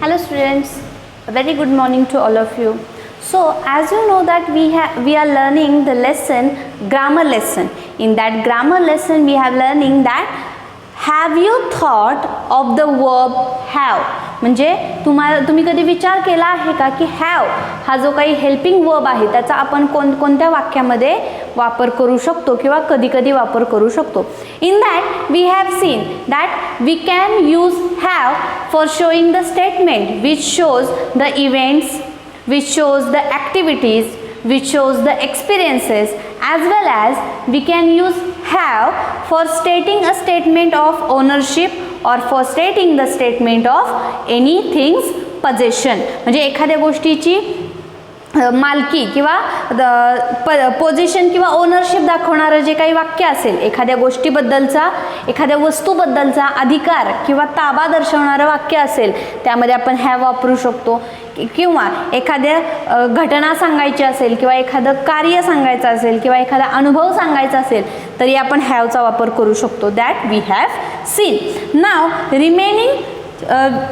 Hello students, a very good morning to all of you. So as you know that we are learning the lesson, grammar lesson. In that grammar lesson we are learning that have you thought of the verb have. म्हणजे तुम्ही कधी विचार केला आहे का की have हा जो काही हेल्पिंग वर्ब आहे त्याचा आपण कोणत्या वाक्यामध्ये वापर करू शकतो किंवा कधी कधी वापर करू शकतो. In that we have seen that we can use have for showing the statement which shows the events, which shows the activities, which shows the experiences, as well as we can use have for stating a statement of ownership or for stating the statement of anything's possession. म्हणजे एखाद्या गोष्टीची मालकी किंवा position किंवा ownership दाखवणारं जे काही वाक्य असेल, एखाद्या गोष्टीबद्दलचा, एखाद्या वस्तूबद्दलचा अधिकार किंवा ताबा दर्शवणारं वाक्य असेल त्यामध्ये आपण हॅव वापरू शकतो. किंवा एखाद्या घटना सांगायची असेल किंवा एखादं कार्य सांगायचं असेल किंवा एखादा अनुभव सांगायचा असेल तरी आपण हॅवचा वापर करू शकतो. That we have seen. Now remaining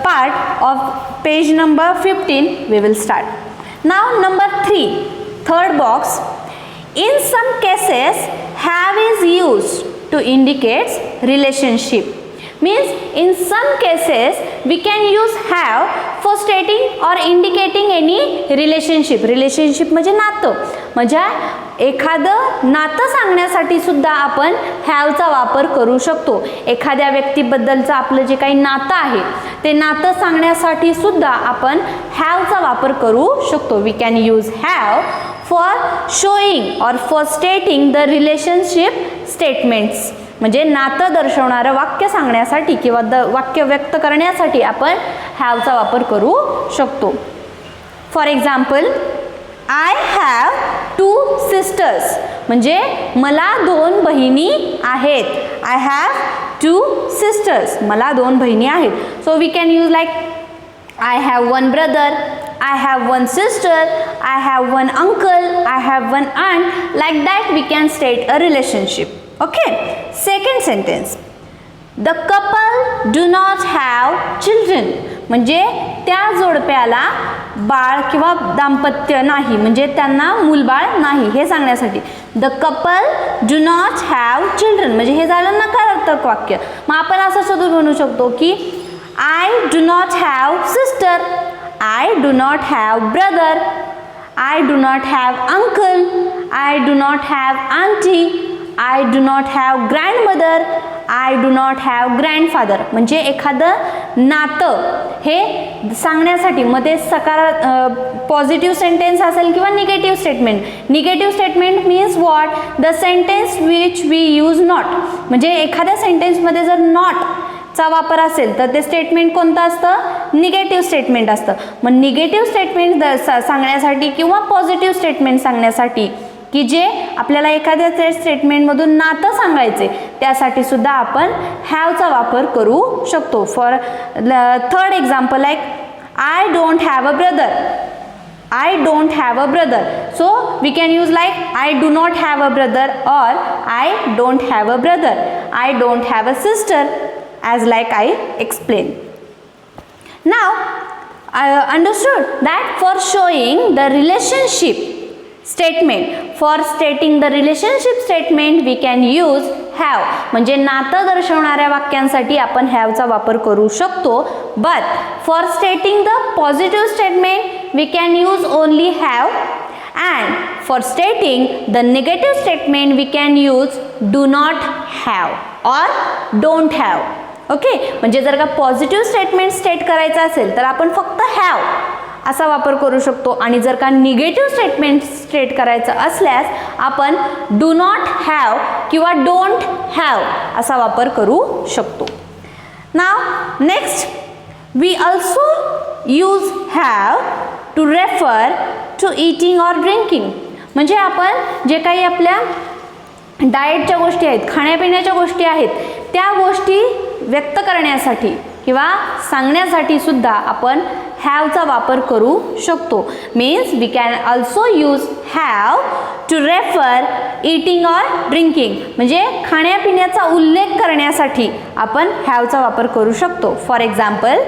part of page number 15 we will start. Now number 3, third box. In some cases have is used to indicate relationship. Means in some cases we can use have for stating or indicating any relationship. Relationship म्हणजे नातं. म्हणजे एखादं नातं सांगण्यासाठी सुद्धा आपण हॅवचा वापर करू शकतो. एखाद्या व्यक्तीबद्दलचं आपलं जे काही नातं आहे ते नातं सांगण्यासाठी सुद्धा आपण हॅवचा वापर करू शकतो. We can use have for showing or for stating the relationship statements. म्हणजे नातं दर्शवणारं वाक्य सांगण्यासाठी किंवा वाक्य व्यक्त करण्यासाठी आपण हॅवचा वापर करू शकतो. For example, I have 2 sisters. म्हणजे मला 2 बहिणी आहेत. I have 2 sisters. मला 2 बहिणी आहेत. So we can use like I have 1 brother, I have 1 sister, I have 1 uncle, I have 1 aunt. Like that we can state a relationship. Okay. Second sentence. The couple do not have children. म्हणजे त्या जोडप्याला बाळ किंवा दाम्पत्य नाही, म्हणजे त्यांना मूलबाळ नाही हे सांगण्यासाठी the couple do not have children. म्हणजे हे झालं नकारात्मक वाक्य. मग आपण असं शोधून म्हणू शकतो की I do not have sister, I do not have brother, I do not have uncle, I do not have auntie, I do not have grandmother, I do not have grandfather. म्हणजे एखादं नातं हे सांगण्यासाठी मग ते पॉझिटिव्ह सेंटेन्स असेल किंवा negative statement. Negative statement means what? The sentence which we use not. म्हणजे एखाद्या सेंटेन्समध्ये जर नॉट चा वापर असेल तर ते स्टेटमेंट कोणतं असतं? निगेटिव्ह स्टेटमेंट असतं. मग निगेटिव्ह स्टेटमेंट सांगण्यासाठी किंवा पॉझिटिव्ह स्टेटमेंट सांगण्यासाठी की जे आपल्याला एखाद्या स्टेटमेंटमधून नातं सांगायचे त्यासाठी सुद्धा आपण हॅवचा वापर करू शकतो. For third example like I don't have a brother. I don't have a brother. So we can use like I do not have a brother or I don't have a brother. I don't have a sister, as like I explained. Now I understood that for showing the relationship statement, for stating the relationship statement we can use have. म्हणजे नातं दर्शवणाऱ्या वाक्यांसाठी आपण हॅवचा वापर करू शकतो. but for stating the positive statement we can use only have, and for stating the negative statement we can use do not have or don't have. Okay. म्हणजे जर का पॉझिटिव्ह स्टेटमेंट स्टेट करायचं असेल तर आपण फक्त हॅव असा वापर करू शकतो आणि जर का निगेटिव्ह स्टेटमेंट स्टेट करायचं असल्यास आपण डू नॉट हॅव किंवा डोंट हॅव असा वापर करू शकतो. Now next, we also use have to refer to eating or drinking. म्हणजे आपण जे काही आपल्या डाएटच्या गोष्टी आहेत, खाण्यापिण्याच्या गोष्टी आहेत त्या गोष्टी व्यक्त करण्यासाठी किंवा सांगण्यासाठी सुद्धा आपण हॅवचा वापर करू शकतो. Means we can also use have to refer eating or drinking, म्हणजे खाण्यापिण्याचा उल्लेख करण्यासाठी आपण हॅवचा वापर करू शकतो. For example,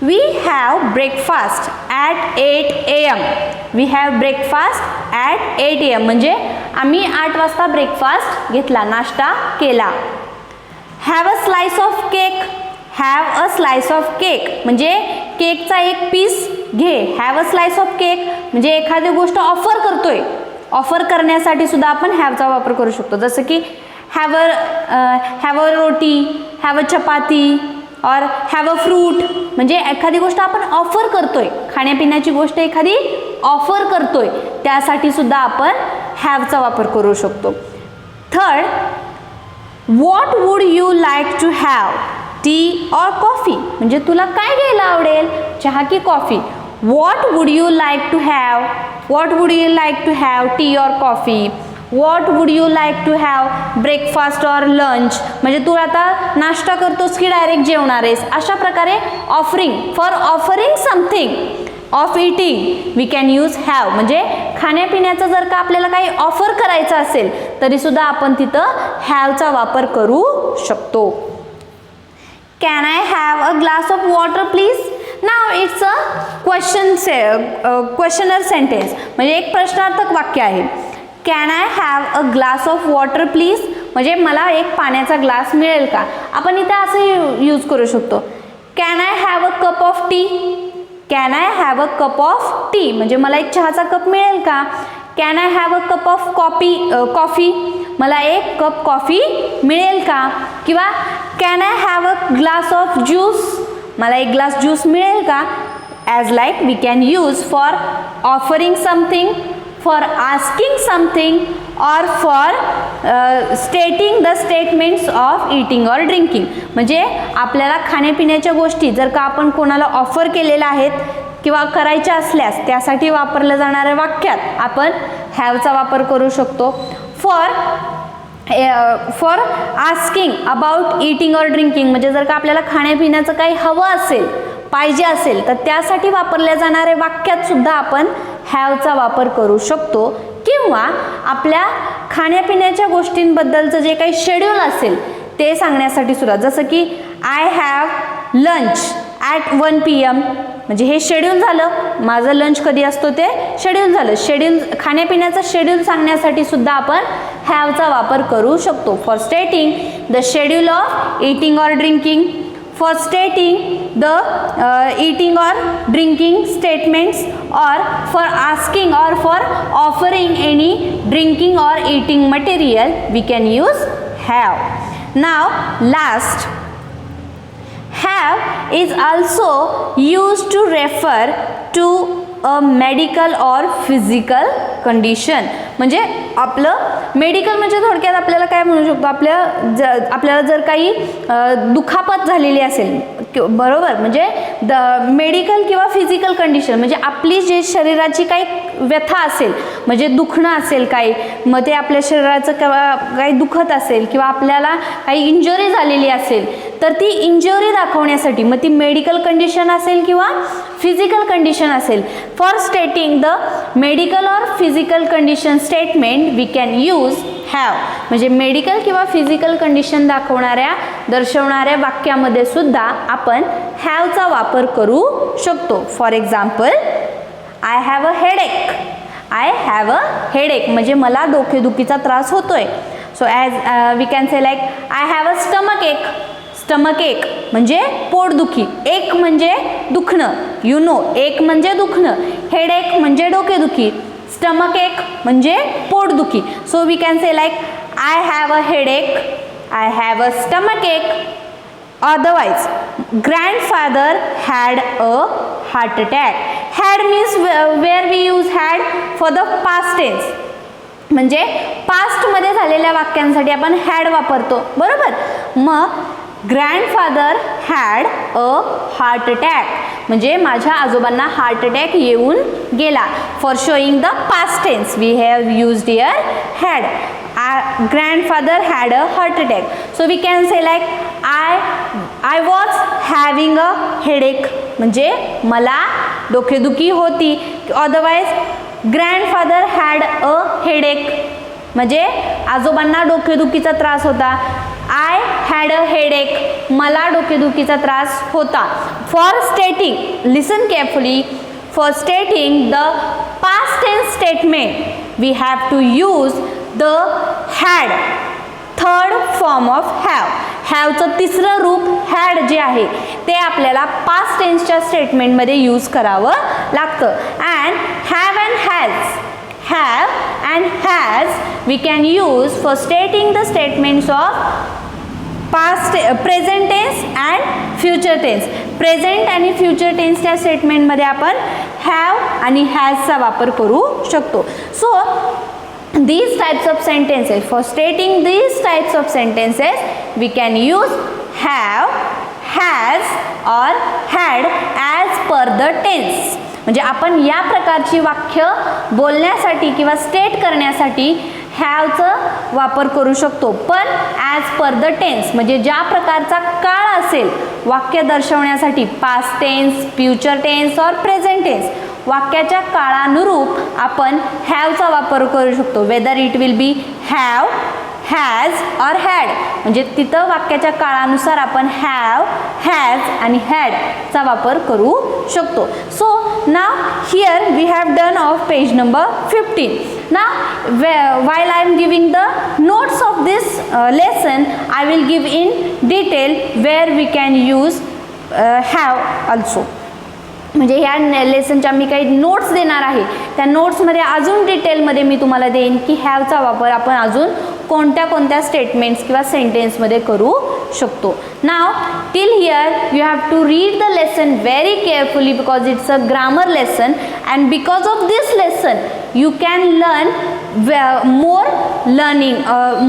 We have breakfast at 8 AM. We have breakfast at 8 AM. म्हणजे आम्ही 8 वाजता ब्रेकफास्ट घेतला, नाश्ता केला. Have a slice of cake. Have a slice of cake. म्हणजे केकचा एक पीस घे. Have a slice of cake म्हणजे एखादी गोष्ट ऑफर करतोय, ऑफर करण्यासाठी सुद्धा आपण हॅवचा वापर करू शकतो. जसं की have a roti, have a चपाती और हॅव अ फ्रूट, म्हणजे एखादी गोष्ट आपण ऑफर करतोय, खाण्यापिण्याची गोष्ट एखादी ऑफर करतोय, त्यासाठी सुद्धा आपण हॅवचा वापर करू शकतो. Third, what would you like to have, tea or coffee, म्हणजे तुला काय घ्यायला आवडेल, चहा की coffee. What would you like to have, what would you like to have tea or coffee. What would you like to have breakfast or lunch, म्हणजे तू आता नाश्ता करतोस की डायरेक्ट जेवणार आहेस. अशा प्रकारे offering, for offering something of eating we can use have, म्हणजे खाण्यापिण्याचं जर का आपल्याला काही ऑफर करायचं असेल तरीसुद्धा आपण तिथं हॅवचा वापर करू शकतो. Can I have a glass of water please. Now it's a questioner sentence, म्हणजे एक प्रश्नार्थक वाक्य आहे. Can I have a glass of water please, म्हणजे मला एक पाण्याचा ग्लास मिळेल का. आपण इथे असं यूज करू शकतो. Can I have a cup of tea. Can I have a cup of tea म्हणजे मला एक चहाचा कप मिळेल का. Can I have a cup of coffee, मला एक कप कॉफी मिळेल का. किंवा can I have a glass of juice, मला एक ग्लास ज्यूस मिळेल का. As like we can use for offering something, for asking something or for stating the statements of eating or drinking. म्हणजे आपल्याला खाण्यापिण्याच्या गोष्टी जर का आपण कोणाला ऑफर केलेल्या आहेत किंवा करायच्या असल्यास त्यासाठी वापरलं जाणाऱ्या वाक्यात आपण हॅवचा वापर करू शकतो. For asking about eating or drinking, म्हणजे जर का आपल्याला खाण्यापिण्याचं काही हवं असेल, पाहिजे असेल, तर त्यासाठी वापरल्या जाणाऱ्या वाक्यात सुद्धा आपण हॅवचा वापर करू शकतो. किंवा आपल्या खाण्यापिण्याच्या गोष्टींबद्दलचं जे काही शेड्यूल असेल ते सांगण्यासाठी सुद्धा, जसं की I have lunch at 1 PM, म्हणजे हे शेड्यूल झालं, माझं लंच कधी असतो ते शेड्यूल झालं. शेड्यूल, खाण्यापिण्याचं शेड्यूल सांगण्यासाठी सुद्धा आपण हॅवचा वापर करू शकतो. For stating the schedule of eating or drinking, for stating the eating or drinking statements, or for asking or for offering any drinking or eating material, we can use have. Now last, have is also used to refer to a medical or physical condition. म्हणजे आपलं medical म्हणजे थोडक्यात आपल्याला काय म्हणू शकतो, आपल्याला जर काही दुखापत झालेली असेल, बरोबर, म्हणजे मेडिकल किंवा फिजिकल कंडिशन, म्हणजे आपली जे शरीराची काही व्यथा असेल, म्हणजे दुखणं असेल काही, मग ते आपल्या शरीराचं काही दुखत असेल किंवा आपल्याला काही इंजुरी झालेली असेल, तर ती इंजुरी दाखवण्यासाठी मग ती मेडिकल कंडिशन असेल किंवा फिजिकल कंडिशन असेल. For stating the medical or physical condition statement we can use have, म्हणजे मेडिकल किंवा फिजिकल कंडिशन दर्शवणाऱ्या वाक्यामध्ये सुद्धा आपण हॅवचा वापर करू शकतो. For example, I have a headache. I have a headache म्हणजे मला डोकेदुखीचा त्रास होतोय. So as we can say like I have a stomach ache. Stomach ache म्हणजे पोटदुखी, एक म्हणजे दुखणं, यू नो, एक म्हणजे दुखणं, हेडेक म्हणजे डोकेदुखी, स्टमक एक म्हणजे पोटदुखी. So we can say like I have a headache, I have a stomach ache. Otherwise, grandfather had a heart attack. Had means where we use had for the past tense. म्हणजे past मध्ये झालेल्या वाक्यांसाठी आपण had वापरतो, बरोबर. मग grandfather had a heart attack म्हणजे माझ्या आजोबांना हार्ट अटॅक येऊन गेला. For showing the past tense we have used here had. grandfather had a heart attack. So we can say like I I was having a headache म्हणजे मला डोकेदुखी होती. Otherwise grandfather had a headache म्हणजे आजोबांना डोकेदुखीचा त्रास होता. I had a headache मला डोकेदुखीचा त्रास होता. For stating, listen carefully, for stating the past tense statement we have to use the had, third form of have. हॅवचं तिसरं रूप हॅड जे आहे ते आपल्याला पास्ट टेन्सच्या स्टेटमेंटमध्ये यूज करावं लागतं. And have and has, have and has we can use for stating the statements of past, present tense and future tense. Present आणि फ्युचर टेन्सच्या स्टेटमेंटमध्ये आपण have आणि has चा वापर करू शकतो. So these types of sentences, for stating these types of sentences we can use have, has or had as per the tense. म्हणजे आपण या प्रकारची वाक्य बोलण्यासाठी किंवा स्टेट करण्यासाठी हॅवचं वापर करू शकतो, पण ॲज पर द टेन्स म्हणजे ज्या प्रकारचा काळ असेल वाक्य दर्शवण्यासाठी, पास्ट टेन्स, फ्युचर टेन्स और प्रेझेंट टेन्स, वाक्याच्या काळानुरूप आपण हॅवचा वापर करू शकतो. Whether it will be have, has और हॅड म्हणजे तिथं वाक्याच्या काळानुसार आपण हॅव, हॅज आणि हॅडचा वापर करू शकतो. So now here we have done of page number 15. Now while I am giving the notes of this lesson, I will give in detail where we can use have also. म्हणजे ह्या लेसनच्या मी काही notes देणार आहे, त्या नोट्समध्ये अजून डिटेलमध्ये मी तुम्हाला देईन की हॅवचा वापर आपण अजून कोणत्या कोणत्या स्टेटमेंट्स किंवा सेंटेन्समध्ये करू शकतो. Now till here you have to read the lesson very carefully because it's a grammar lesson and because of this lesson you can learn more learning,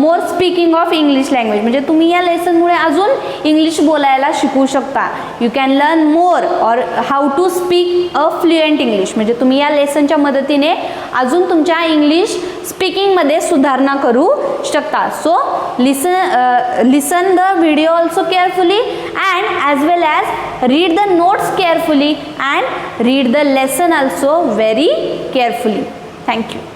more speaking of English language. म्हणजे तुम्ही या लेसनमुळे अजून English बोलायला शिकू शकता. You can learn more or how to speak a fluent English म्हणजे तुम्ही या लेसनच्या मदतीने अजून तुमच्या इंग्लिश स्पीकिंगमध्ये सुधारणा करू शकता. So listen the video also carefully and as well as read the notes carefully and read the lesson also very carefully. Thank you.